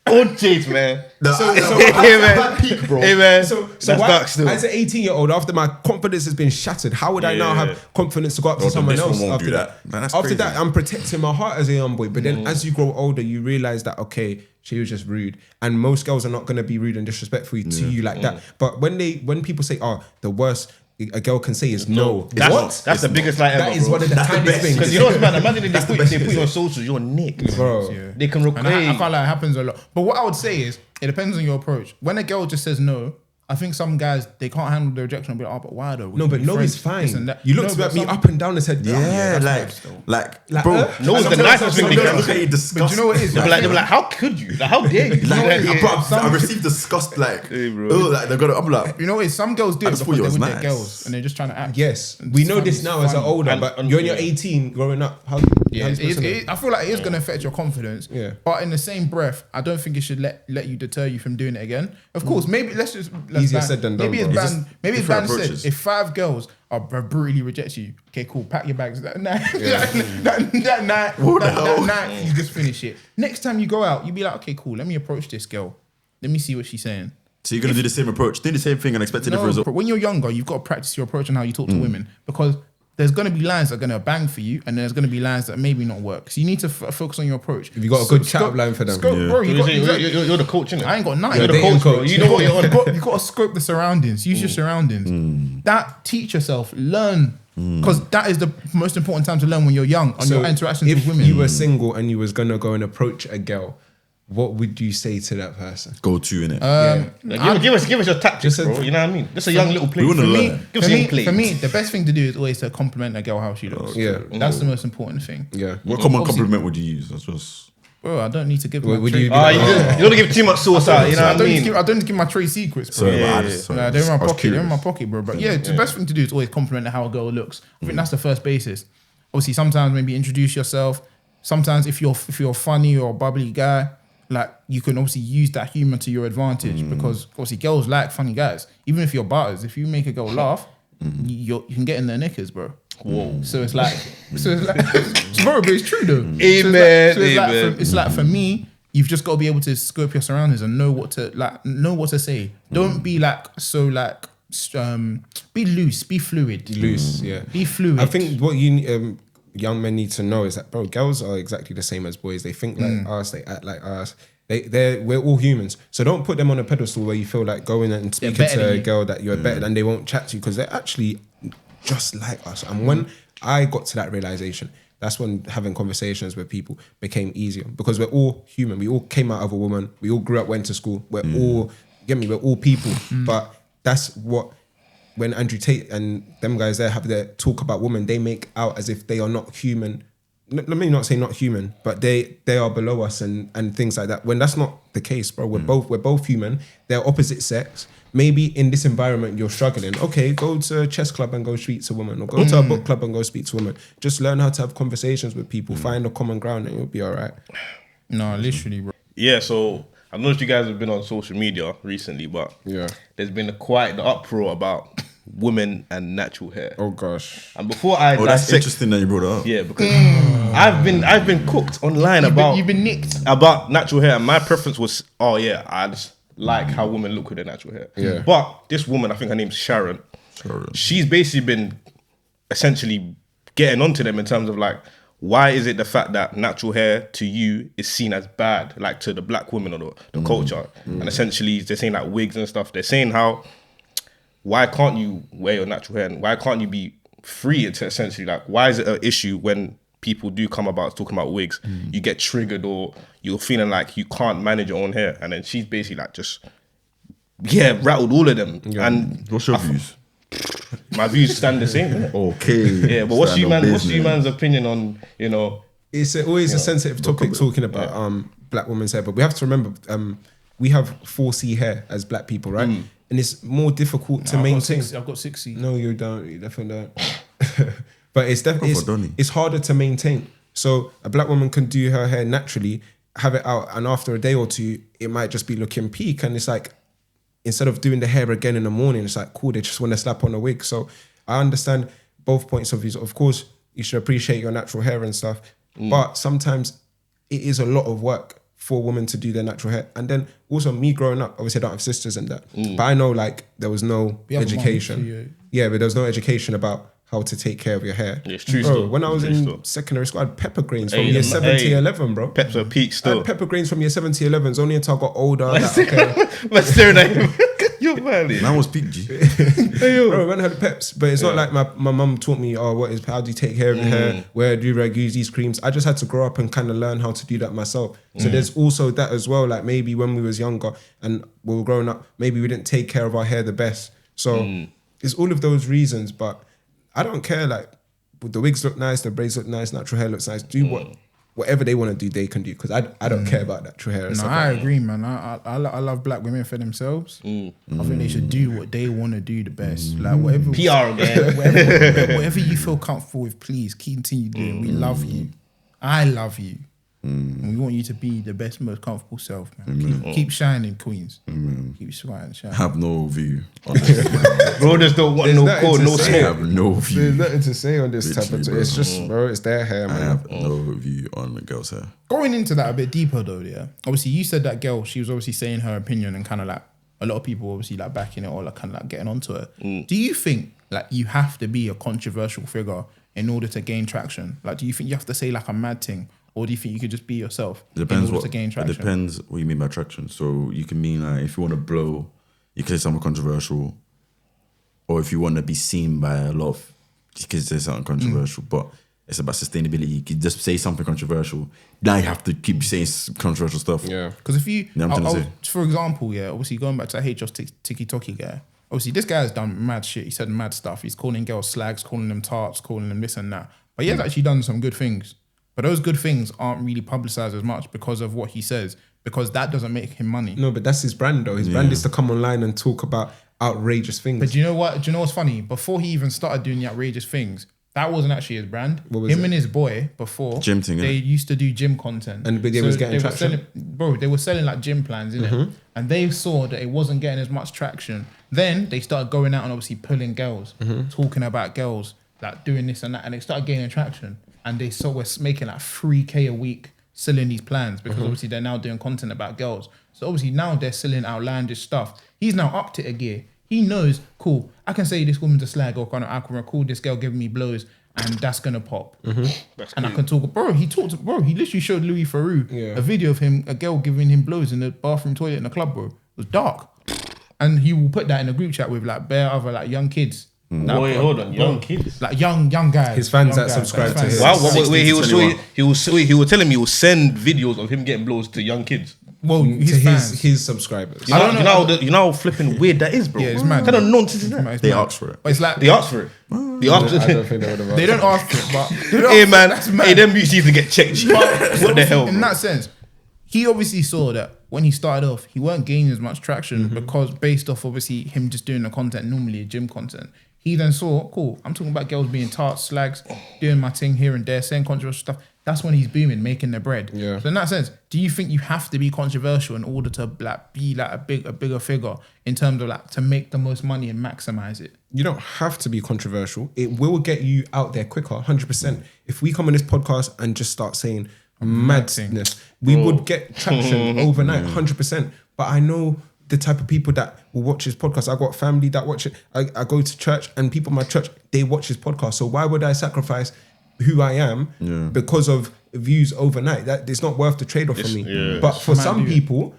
All J's, man. Hey, man. Peak, bro. Hey, man. So That's why, dark still. as an 18-year-old, after my confidence has been shattered, how would I now Yeah. have confidence to go up to Bro, someone this one else won't after do that? that. Man, that's After crazy. that, I'm protecting my heart as a young boy. But then as you grow older, you realize that, okay, she was just rude. And most girls are not going to be rude and disrespectful to you like that. But when people say, oh, the worst a girl can say is no. That's the biggest lie ever, That is bro. one of the That's the tiniest best. things. Because you know what's bad? Imagine if That's the they best put you you can on say. socials, you're nicked. Bro. They can And I record. find like it happens a lot. But what I would say is, it depends on your approach. When a girl just says no, I think some guys, they can't handle the rejection and be like, oh, but why though? We No, can but be no friends, is fine. this and that. You looked No, at but me some- up and down and said, Yeah, that's like, Like, bro. No, it's the sometimes nicest thing some they girls can look at you But disgust. you know what it is? They'll be Like, like, how could you? Like, how dare you? Like, Like, bro, I received disgust. Like, Hey, bro. oh, like they're gonna. I'm like, you know what it is? Some girls do I it just because thought they're you with was their nice. girls and they're just trying to act. yes, And we it's know funny, this it's now as an funny. older, And- but and- you're in your yeah. 18 growing up. How Yeah, how's this gonna- I feel like it is going to affect your confidence. Yeah. But in the same breath, I don't think it should let you deter you from doing it again. Of course, maybe let's Easier ban- said than done, Maybe bro. it's It's banned. Maybe it's different banned. Said approaches. if 5 girls are brutally reject you, okay, cool, pack your bags. That night, you just finish it. Next time you go out, you be like, okay, cool, let me approach this girl. Let me see what she's saying. so you're gonna do the same approach, do the same thing, and expect a different No, result. but when you're younger, you've got to practice your approach and how you talk to women because there's going to be lines that are going to bang for you and there's going to be lines that maybe not work. So you need to focus on your approach. Have you got a good chat line for them? Scope, Yeah. bro, you got, You're the coach, innit? I ain't got nothing. You're the dating coach, bro. coach. You know what you're on. You got to scope the surroundings. Use your surroundings. That teach yourself, learn, because that is the most important time to learn when you're young on your interactions if with women. you were single and you was gonna go and approach a girl, what would you say to that person? Go to in it. Like, give us your tactics, Just a- bro. You know what I mean? Just a young little play. We wanna For learn. me, give us a young play. for me, the best thing to do is always to compliment a girl how she looks. Yeah. That's the most important thing. Yeah. What common obviously- compliment would you use? That's just. Bro, I don't need to give Would my you trade. be like, You don't give too much sauce out. You know I what I don't need to mean? give, I don't need to give my trade secrets, bro. Sorry, Yeah, but I yeah, just, Nah, sorry, they're in my I was pocket. They're in my curious. pocket, bro. But yeah, the best thing to do is always compliment how a girl looks. I think that's the first basis. Obviously, sometimes maybe introduce yourself. Sometimes if you're a funny or a bubbly guy, like you can obviously use that humor to your advantage because obviously girls like funny guys. Even if you're butters, if you make a girl laugh, you can get in their knickers, bro. Whoa. So it's like, bro, but it's true though. Amen, It's like for me, you've just got to be able to scope your surroundings and know what to say. Don't be like so like be loose, be fluid. Loose, yeah. Be fluid. I think what you young men need to know is that, bro, girls are exactly the same as boys. They think like us, they act like us. We're all humans. So don't put them on a pedestal where you feel like going and speaking better to than a you. girl that you're better than, they won't chat to you because they're actually just like us. And when I got to that realization, that's when having conversations with people became easier because we're all human. We all came out of a woman. We all grew up, went to school. We're all, we're all people. But that's what, when Andrew Tate and them guys there have their talk about women, they make out as if they are not human. Let me not say not human, but they are below us and things like that. When that's not the case, bro. We're both human. They're opposite sex. Maybe in this environment you're struggling. Okay, go to a chess club and go speak to a woman, or go to a book club and go speak to a woman. Just learn how to have conversations with people. Find a common ground, and you'll be all right. no, literally, bro. Yeah, so I don't know if you guys have been on social media recently, but Yeah. there's been quite the uproar about women and natural hair. Oh gosh. And before I Oh, that's dissect, interesting that you brought it up. yeah, because I've been cooked online You've been nicked. about natural hair, and my preference was, oh yeah, I just like how women look with their natural hair. Yeah. But this woman, I think her name's Sharon. She's basically been essentially getting onto them in terms of like, why is it the fact that natural hair to you is seen as bad, like to the black women or the culture? And essentially they're saying like wigs and stuff. They're saying how, why can't you wear your natural hair and why can't you be free to essentially like, why is it an issue when people do come about talking about wigs, you get triggered or you're feeling like you can't manage your own hair, and then she's basically like just rattled all of them. And What's your views? my views stand the same, innit? Okay. Yeah, but what's you man's opinion on, you know? It's always a sensitive topic talking about black women's hair, but we have to remember we have 4C hair as black people, right? And it's more difficult to maintain. I've got 6C. No, you don't. You definitely don't. But it's definitely it's harder to maintain. So a black woman can do her hair naturally, have it out, and after a day or two, it might just be looking peak. And it's like, instead of doing the hair again in the morning, it's like, cool, they just want to slap on a wig. So I understand both points of view. Of course, you should appreciate your natural hair and stuff, but sometimes it is a lot of work for women to do their natural hair. And then also me growing up, obviously I don't have sisters and that, but I know like there was no education. Yeah, but there was no education about how to take care of your hair. Yeah, it's true. Bro, when I was in secondary school, I had pepper grains from year 7 to year 11, bro. Peps are peak I still. had pepper grains from year 7 to year 11. It's only until I got older. But staring at him. You're violent. Man was peak, G. Bro, when I had peps, but it's not like my mum taught me, how do you take care of your hair? Where do you use these creams? I just had to grow up and kind of learn how to do that myself. So there's also that as well. Like maybe when we was younger and we were growing up, maybe we didn't take care of our hair the best. So it's all of those reasons, but I don't care. Like the wigs look nice, the braids look nice, natural hair looks nice. Do whatever they want to do, they can do, because I don't care about natural hair. No, I agree, man. I love black women for themselves. I think they should do what they want to do the best. Like whatever PR again. whatever you feel comfortable with, please continue doing. We love you. I love you. And we want you to be the best, most comfortable self, man. Keep shining, queens. Keep shining. I have no view on this. Bro, just don't want no code, no I smoke. have no view. There's nothing to say on this type of Literally, It's just, bro, it's their hair, I man. have no view on the girl's hair. Going into that a bit deeper though, yeah. Obviously, you said that girl, she was obviously saying her opinion and kind of like a lot of people obviously like backing it or like kind of like getting onto it. Do you think like you have to be a controversial figure in order to gain traction? Like, do you think you have to say like a mad thing? Or do you think you could just be yourself Depends in order to gain traction? It depends what you mean by traction. So you can mean like if you want to blow, you can say something controversial, or if you want to be seen by a lot of, you can say something controversial. But it's about sustainability. You can just say something controversial. Now you have to keep saying controversial stuff. Yeah. Because if you, Yeah, I'm trying to say. for example, yeah, obviously going back to that TikTok guy, obviously this guy has done mad shit. He said mad stuff. He's calling girls slags, calling them tarts, calling them this and that. But he has actually done some good things. But those good things aren't really publicized as much because of what he says, because that doesn't make him money. No, but that's his brand though. His brand is to come online and talk about outrageous things. But do you know what? Do you know what's funny? Before he even started doing the outrageous things, that wasn't actually his brand. What was him it? and his boy before Gym thing, they innit? used to do gym content, And but they was getting were traction? they were selling like gym plans, innit? And they saw that it wasn't getting as much traction. Then they started going out and obviously pulling girls, talking about girls, like doing this and that, and they started gaining traction. And they saw we're making like 3K a week selling these plans because obviously they're now doing content about girls. So obviously now they're selling outlandish stuff. He's now upped it a gear. He knows, cool, I can say this woman's a slag, or I can record this girl giving me blows, and that's gonna pop. And I can talk, bro. He literally showed Louis Theroux a video of him, a girl giving him blows in the bathroom toilet in the club, bro. It was dark, and he will put that in a group chat with like bare other like young kids. Wait, hold on, young kids. Like young guys. His fans young that guys, subscribe like to fans. his. Wow, wait, he was telling me he will send videos of him getting blows to young kids. Well, To his fans. his subscribers. You know how flipping weird that is, bro. Yeah, it's mad. What kind of nonsense is that? It's They mad. asked for it. But it's like They asked for it. They asked I don't think they would have. they don't ask for it, but Hey man, that's mad. hey, them views need to get checked. What the hell, In bro? that sense, he obviously saw that when he started off, he weren't gaining as much traction because based off obviously him just doing the content, normally gym content. He then saw, cool, I'm talking about girls being tarts, slags, doing my thing here and there, saying controversial stuff. That's when he's booming, making their bread. Yeah. So in that sense, do you think you have to be controversial in order to like be like a bigger figure in terms of like to make the most money and maximize it? You don't have to be controversial. It will get you out there quicker, 100%. If we come on this podcast and just start saying madness, we would get traction overnight, 100%. But I know the type of people that will watch his podcast. I got family that watch it. I go to church and people in my church, they watch his podcast. So why would I sacrifice who I am because of views overnight? That it's not worth the trade-off for me. Yeah. But for some people,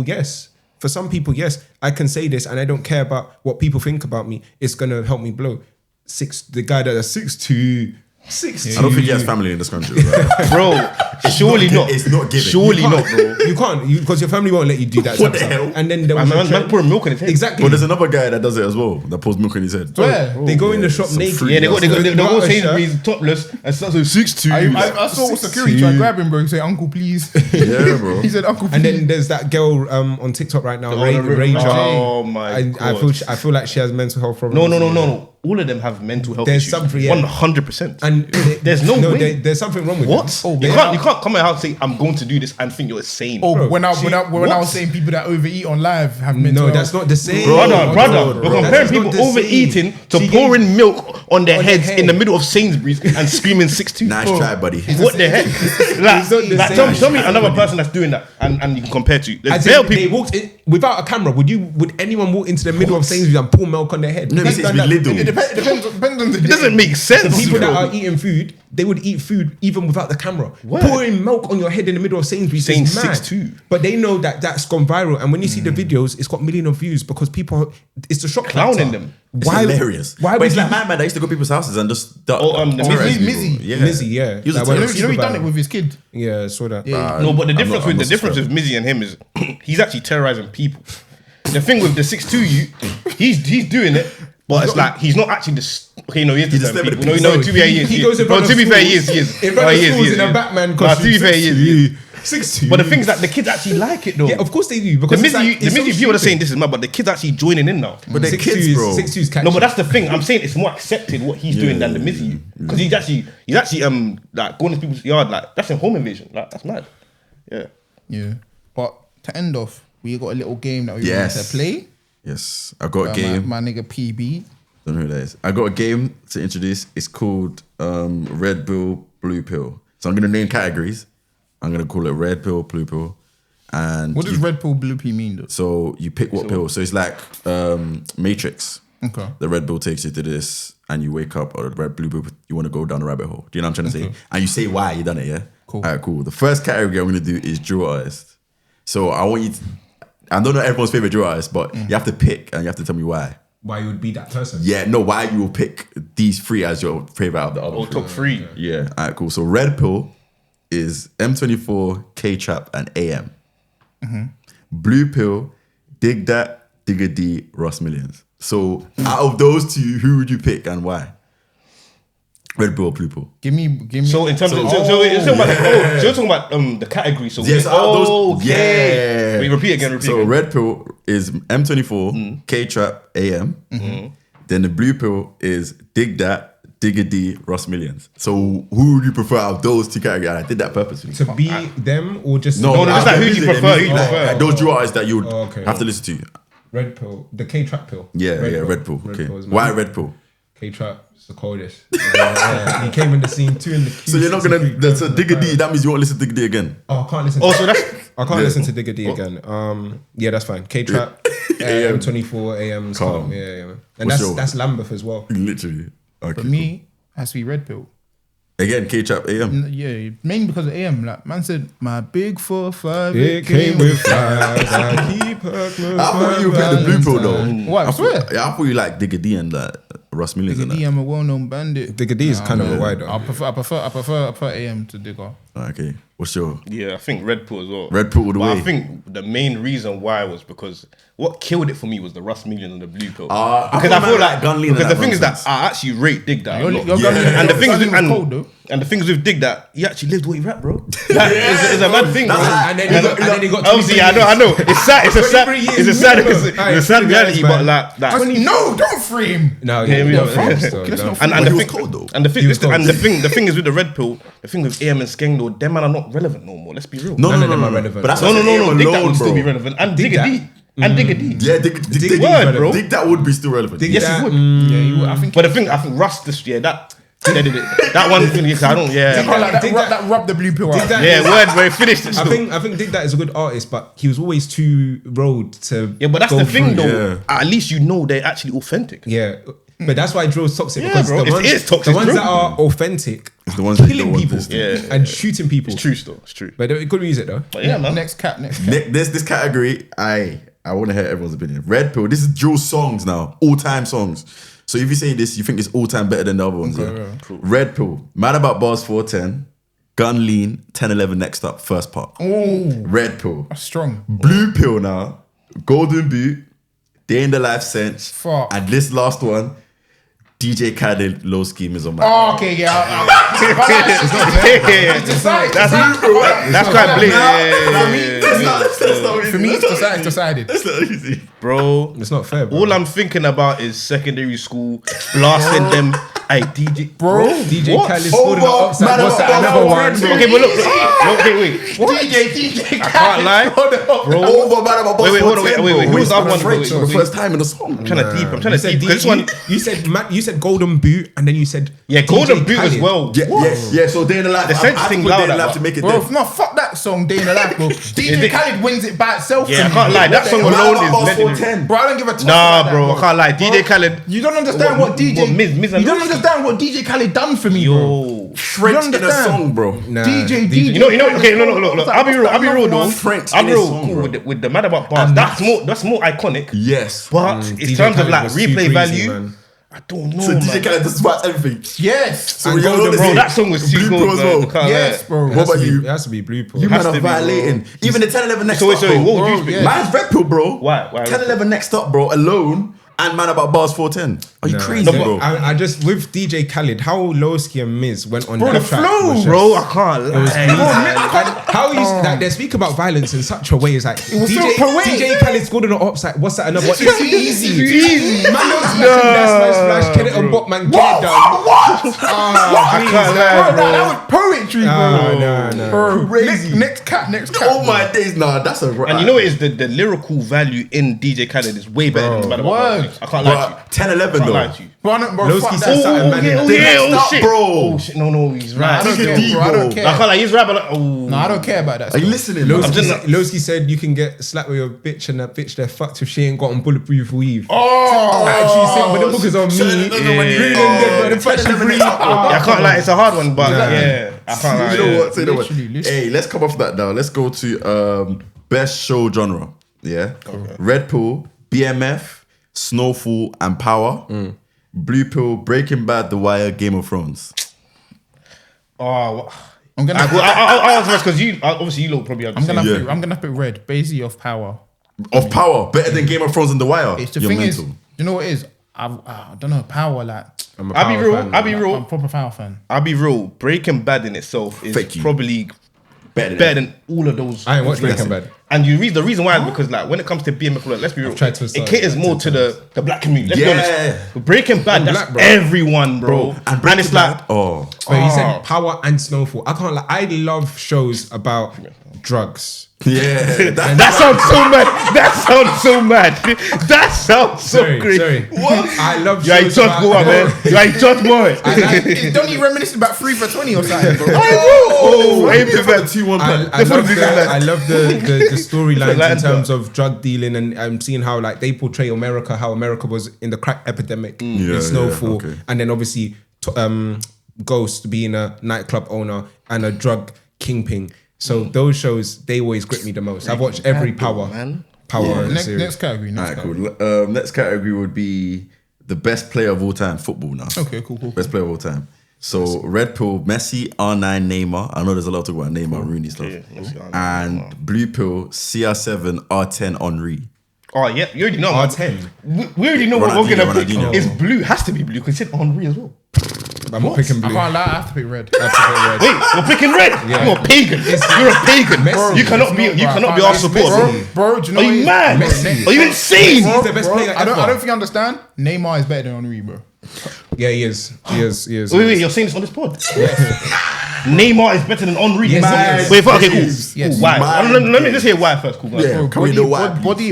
yes. For some people, yes, I can say this and I don't care about what people think about me. It's gonna help me blow. The guy that is 6'2", 6'2". I don't think he has family in this country, right? Bro, surely not. It's not given. Surely You not, can't- bro. You can't, because your family won't let you do that. What type the of stuff. hell? And then there was Man pouring milk on his head. exactly. But there's another guy that does it as well. That pours milk in his head. Where? They go in the shop some naked. fruit. Yeah, they go Without a shirt. Sainsbury's topless and starts with 6'2". I saw security try to grab him, bro. He said, "Uncle, please." Yeah, bro. He said, "Uncle, please." And then there's that girl on TikTok right now, Oh, the Ranger. Oh my And I god. feel like she has mental health problems. No. All of them have mental health There's issues. something, yeah. 100%. And There's no way. There's something wrong with What? them. You can't come out and say I'm going to do this and think you're insane. Oh, Bro, when I what? was saying people that overeat on live have mental No, health. that's not the same. Brother, bro. we're comparing That's people not the same. overeating to She pouring milk on their on their heads head. in the middle of Sainsbury's and screaming 6'2". Nice try, buddy. What the heck? It's not the Like, same. tell me another person that's doing that and you can compare to. There's As bare in, they people. walked in without a camera. Would anyone walk into the middle of Sainsbury's and pour milk on their head? No, They've it's done that. Lidl. It depends on the It doesn't make sense. The people that bro. are eating food, they would eat food even without the camera. Word. Pouring milk on your head in the middle of Sainsbury's Saying is mad. 6'2". But they know that that's gone viral, and when you see the videos, it's got millions of views because people, it's the shock Clowning factor. them. It's Why? hilarious. Why but would it's you? like man that used to go to people's houses and just the terrorize Mizzy. people. Yeah. Mizzy, yeah. He was a Like, terrorist. You know he done it with his kid. Yeah, I saw that. No, but the I'm difference not with subscribing. Mizzy and him is he's actually terrorizing people. The thing with the 6'2", he's doing it, but it's like he's not actually okay. No, he is He's disturbing disturbing people. the No, peace. to be fair, he is. He goes in No, front to of be fair, schools. he is. In front of schools in a Batman Nah, costume. to be fair, he is. 6'2". But the thing is that the kids actually like it though. Yeah, of course they do. The Because it's Mizzy, like, it's so people are saying stupid. this is mad, but the kids actually joining in now. But they're 6'2" kids, is- bro. 6'2" is catchy. No, but that's the thing. I'm saying it's more accepted what he's doing than the Mizzy because he's actually like going to people's yard like that's a home invasion. Like that's mad. Yeah. Yeah. But to end off, we got a little game that we Yes. wanted to play. Yes, I got a game. My nigga PB. Don't know who that is. I got a game to introduce. It's called Red Pill, Blue Pill. So I'm gonna name categories. I'm gonna call it Red Pill, Blue Pill, and What does red pill, blue pill mean though? so you pick what pill. So it's like Matrix. Okay. The red pill takes you to this, and you wake up, or the red blue pill, you want to go down the rabbit hole. Do you know what I'm trying to say? And you say why you done it, yeah? Cool. All right, cool. The first category I'm gonna do is drill artist. So I want you to, I don't know everyone's favorite drill artist, but you have to pick and you have to tell me why. Why you would be that person? Yeah, no, why you will pick these three as your favorite out of the other Or three. top 3. Yeah, all right, cool. So red pill is M24, K-Trap, and AM. Blue pill, Dig That, Digga D, Ross Millions. So out of those two, who would you pick and why? Red pill or blue pill? Give me. So in terms of you're talking about the category. So Yes, out of those. okay. Yeah. Wait, repeat again. So red pill is M24, K-Trap, AM. Then the blue pill is Dig That, Digga D, Ross Millions. So who would you prefer out of those two categories? And I did that purposely. To be them or just No, just like who do you prefer, who do you Like, prefer? those drill artists that you would okay. have to listen to. Red pill, the K-Trap pill. Yeah, red pill. Okay. pill is Why mad. red pill? K-Trap is the coldest. Yeah. He came in the scene too in the So you're not gonna that's a Digga D. That means you won't listen to Digga D again. Oh, I can't listen. Oh, so that's I can't listen to Digga D again. Yeah, that's fine. K-Trap, AM 24, AM. Calm. Calm. Yeah, man. And What's your- that's Lambeth as well. Literally. Okay. For me, has to be red pill. Again, K-Trap AM. Yeah, mainly because of AM. Like man said, my big 4-5. It came with flags. I keep her close. I thought you were playing the blue pill though. What? I I swear. thought, yeah, I thought you like Digga D and Russ Millions and Digga D, that. I'm a well-known bandit. Digga D is kind of a wide. I prefer AM to Digga. Okay. What's your yeah. I think red pill as well. red pill all the But way? I think the main reason why was because what killed it for me was the Russ Million and the blue pill. I Because thought I feel man like Gun Lean and because the that thing is that nonsense. I actually rate Dig That. a lot. Yeah. And the thing is, was cold though. and the things with Dig That, he actually lived what he rap, bro. Like, it's a mad thing, bro. And then he got Obviously, yeah, I know. It's sad. It's a sad. 23 years It's a sad. minimum. It's a sad reality, but man. like. No, don't free him. No, Yeah, we yeah, don't. yeah. And But the he was thing, cold, though. and the thing, He was cold. the thing is with the red pill, the thing with AM and Skeng though, them man are not relevant no more. Let's be real. No, None no, of no, them no, are no. relevant. But that's no, what no, I'm saying, Dig That alone, would still bro. be relevant, and Dig Digga That. D, and Digga D. Yeah, Dig Word, bro. Dig That would be still relevant. Dig Yes, That, it would. Yeah, he would. I think. But the thing, I think Russ, this that did it. That one thing, I don't. I Yeah, like that, Dig rub, That- that rub the blue pill out. That- yeah. Word, where he finished it. I Still. think Dig That is a good artist, but he was always too road to. Yeah, but that's go the thing through. though. At least you know they're actually authentic. Yeah, but that's why drill's toxic Yeah, because bro, the it ones, is toxic, the ones drill. that are authentic, It's the ones that killing don't want people, this thing. Yeah. and shooting people. It's true, still. It's true. But good music though. But yeah, man. Next cat. This category, I want to hear everyone's opinion. Red Pill, this is Jules' songs now, all-time songs. So if you say this, you think it's all-time better than the other ones. Yeah? Red Pill, Mad About Bars 410, Gun Lean, 10-11 next up, first part. Ooh, Red Pill. that's strong. Blue Pill now, Golden Boot, Day in the Life Sense, Fuck. and this last one, DJ Khaled, Low Scheme is on my. Oh, okay, yeah. It's decided. That's quite blatant. For me, it's decided. That's not easy. Bro, It's not fair, bro. all I'm thinking about is secondary school, blasting them. Hey, DJ. Bro, DJ What? Khaled scored on the Over upside. Man What's About that? Another Bars one. 410. Okay, but look, wait. DJ, I can't lie. Bro. Over Man About Bars Wait, hold on, 410, wait. bro. Who's the other one? French for the Wait. first time in the song. I'm trying to deep. You said Because this one, you said Golden Boot, and then you said yeah, Golden DJ Boot as Khaled. well. Yeah. So Day in the Life. The sense thing Day in louder, the Life but- to make it bro, dead. no, fuck that song, Day in the Life, bro. DJ Khaled wins it by itself. Yeah, I for can't me. lie. That song Man alone About is Bars legendary. 410. Bro, I don't give a toss Nah, about that, bro, I can't lie. DJ Khaled. You don't understand what DJ. Miz and you don't Lewis. understand what DJ Khaled done for me, bro. Yo. French in a understand? song, bro. Nah, DJ. You know. Okay, look. I'll be real though. French I'll in be his real song, cool bro. with the Mad About Bars. That's more iconic. Yes. But in DJ terms of Khaled like was too replay breezy, value, man. I don't know, So man. DJ Khaled just watch everything. Yes. So And you're Golden honest, Bro, that song was too Blue good, Pill as man. well. I can't Yes, lie. bro. What about you? It has to be Blue Pill. You Has man to are be, bro. violating. Even the 10-11 next So up, wait, bro. what would you Bro, pick? yeah. Man's Red Pill, bro. Why? 10-11 next up, bro. Alone. And Man About Bars 410. Are you crazy, No, but bro? I just with DJ Khaled, how Lowski and Miz went on Bro, that the track flow, was just- Bro, I can't lie. How you like they speak about violence in such a way is like was so poetic. DJ Khaled scored on the upside. What's that? Another one? It's easy. Easy. Man, don't smash him, that smash, kill it and bot man, get it done. I can't lie, Bro, bro. that was poetry, bro. No. Bro, Crazy. next cat. Oh my days, nah, that's a And you know what is the lyrical value in DJ Khaled is way better than the Mad About word. Bars. I can't lie to you. 10-11 Can't lie though. to you. Bro, bro, Lowski fuck said that. something, man. Next up, bro. Oh shit, no, he's right. I don't Look at care, D, bro. I don't bro. care. I can't lie, he's right, but like, oh. No, I don't care about that. Are you stuff. listening? I'm just- Lowski said you can get slapped with your bitch and that bitch they're fucked if she ain't got on bulletproof weave. Oh, Actually, saying, but the book is on me. I can't lie, it's a hard one, but yeah, I can't lie. You know yeah. what? Say no what. Literally. Hey, let's come off that now. Let's go to best show genre. Yeah. Red Pill, BMF, Snowfall, and Power. Blue Pill, Breaking Bad, The Wire, Game of Thrones. Oh, I'm gonna. I'll answer first because you obviously you lot probably have the I'm same. gonna. I'm gonna pick Red. Basically of Power. Of Power, better than Game of Thrones and The Wire. It's the You're thing mental. is, you know what it is? I don't know Power like. I'll be real. I'm a proper Power fan. I'll be real. Breaking Bad in itself is Thank you. probably better than all of those. I ain't watched Breaking Bad. And the reason why is because like when it comes to BMF, like, let's be real, tried to it start caters it more to the black community. Let's be Yeah. honest. But Breaking Bad, that's black, bro. everyone, bro. And And it's like, oh. But he said Power and Snowfall. I can't like. I love shows about drugs. Yeah. that sounds so mad. That sounds so mad. That sounds so crazy. Sorry. What? I love You are a shows church about boy, man. You are a church boy. Don't you reminisce about 3 for 20 or something, bro? Oh, Aim for the 2-1 plan. I love the storylines in Like terms of drug dealing and I'm seeing how like they portray America, how America was in the crack epidemic Yeah, in Snowfall, yeah, okay. and then obviously Ghost being a nightclub owner and a drug kingpin. So those shows they always grip me the most. I've watched every Power Next series. category. Alright, cool. Next category would be the best player of all time, football now. Okay, cool. Best player of all time. So Red Pill, Messi, R9, Neymar. I know there's a lot to talk about Neymar, Rooney stuff. Yeah, Messi, R9, And Blue Pill, CR7, R10, Henri. Oh yeah, you already know. R10. We already know what we're gonna pick. Ronaldinho. It's blue. Has to be blue because it's Henri as well. I'm not picking I blue. can't lie. I have to pick Red. I have to pick red. Wait, we're picking red. You're a pagan. You're a pagan. Messi. You cannot be. You cannot be our support. Bro, do you know Are what it you is? mad? Messi. Are you insane? He's the best player I don't ever. think you understand. Neymar is better than Henri, bro. Yeah, he is. Wait, you're saying this on this pod? Neymar is better than Henri. Yes, Man. he is. Wait, okay, cool. Yes, yes. Cool. Why? Man. Let me just hear why first. Cool. Yeah. Bro, Can we know why,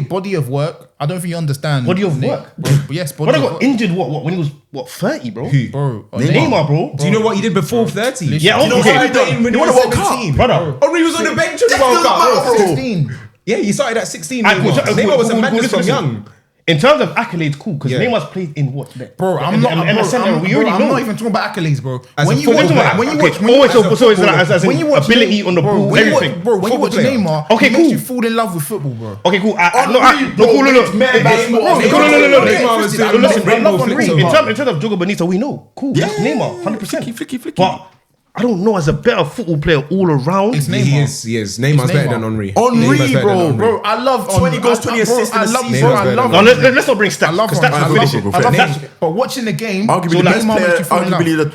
body of work. I don't think you understand. Body of work? Yes, But body I of got work. injured. What? When he was 30, bro. Bro, Neymar, bro. Do you know what he did before 30? Yeah, Do you know okay. what he done when he won was the World Cup, 17? Brother. Henri was on the bench in the World doesn't matter, Cup. bro. 16. Yeah, he started at 16. Alright, cool. Neymar was a Cool, madness listen, from listen. young. In terms of accolades, cool, because Neymar's played in what? Bro, I'm not even talking about accolades, bro. When you watch ability on the ball, everything. Bro, when you watch Neymar, it makes you fall in love with football, bro. Okay, cool. In terms of Jogo Bonito, we know. Cool, that's Neymar, 100%. But I don't know as a better football player all around. It's Neymar. He is. Neymar's better than Henry. Bro, I love 20 goals, 20 assists in the season. Let's not bring stats. I love Stats. But watching the game, arguably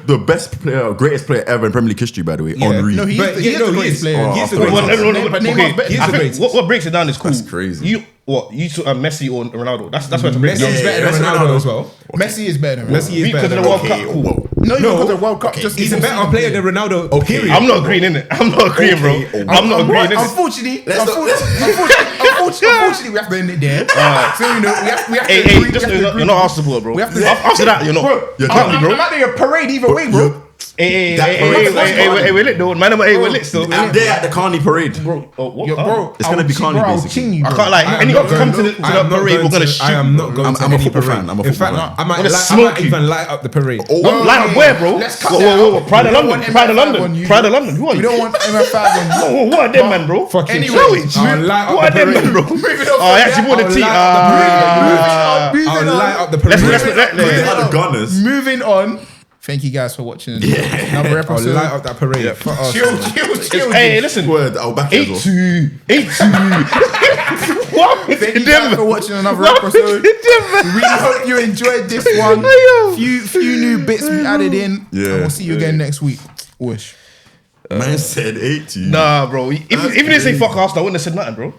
the best player, greatest player ever in Premier League history, by the way. Henry. No, he is the greatest player. He's the greatest. What breaks it down is cool. That's crazy. You Messi or Ronaldo? That's where to break it down. Messi's better than Ronaldo as well. Messi is better than Ronaldo. Messi is Because better of than the World Ronaldo. Cup. Cool. No, because of the World Cup. Just He's a better player than Ronaldo. Period. I'm not agreeing, innit? I'm not agreeing, bro. I'm not agreeing, innit? Unfortunately, we have to end it there. So we have to agree. You're not Arsenal, bro. We have to. After that, you're not. I'm not doing a parade either way, bro. Hey, we're lit though. Man, we're lit still. I'm there at the Carney parade. Bro, what? It's gonna be Carney, basically. I can't like any of come to the parade. We're gonna shoot. I am not going to I'm a any football parade. fan. I'm a In football fact, fan. I might even light up the parade. Light up where, bro? Let's cut that out. Pride of We don't London. want Pride of MF5 London. on you. Pride of London. Who are We you? don't want MF5 on you. What are them, man, bro? Fucking Anyway, I'll light What are up the them, man, parade. bro? Oh, I actually bought the tea. I'll light up the parade. The Gunners. Moving on. Thank you guys for watching another I'll episode. light up that parade. For us. Chill. Hey, listen. Word, I'll back it as well. 8-2. What? Thank you guys for watching another episode. Really hope you enjoyed this one. Few new bits we added in. Yeah. And we'll see you again next week. Wish. Man said 80. Nah, bro. Even if they say fuck Arsenal, I wouldn't have said nothing, bro.